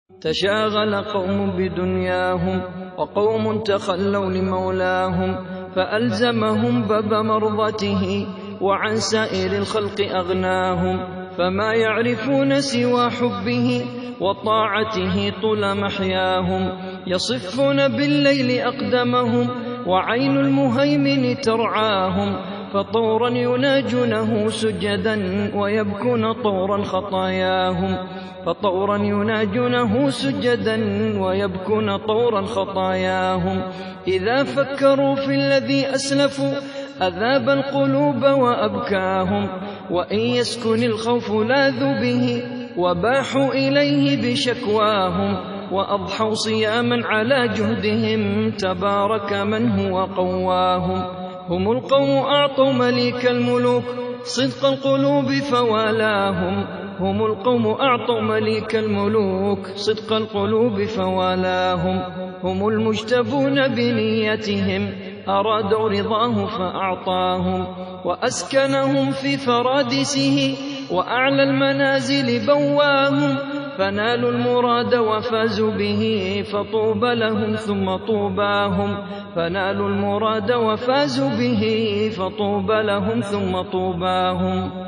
تشاغل قوم بدنياهم وقوم تخلوا لمولاهم، فألزمهم باب مرضته وعن سائر الخلق أغناهم، فما يعرفون سوى حبه وطاعته طول محياهم. يصفون بالليل أقدمهم وعين المهيمن ترعاهم، فطورا يناجونه سجدا ويبكون طورا خطاياهم، فطورا يناجونه سجدا ويبكون طورا خطاياهم. إذا فكروا في الذي أسلفوا أذاب القلوب وأبكاهم، وإن يسكن الخوف لاذوا به وباحوا إليه بشكواهم، وأضحوا صياما على جهدهم تبارك من هو قواهم. هم القوم أعطوا مليك الملوك صدق القلوب فوالاهم، هم القوم أعطوا مليك الملوك صدق القلوب فوالاهم. هم المجتبون بنيتهم أرادوا رضاه فأعطاهم، وأسكنهم في فرادسه وأعلى المنازل بواهم، فنالوا المراد وفازوا به فطوبى لهم ثم طوباهم، فنالوا المراد وفازوا به فطوبى لهم ثم طوباهم.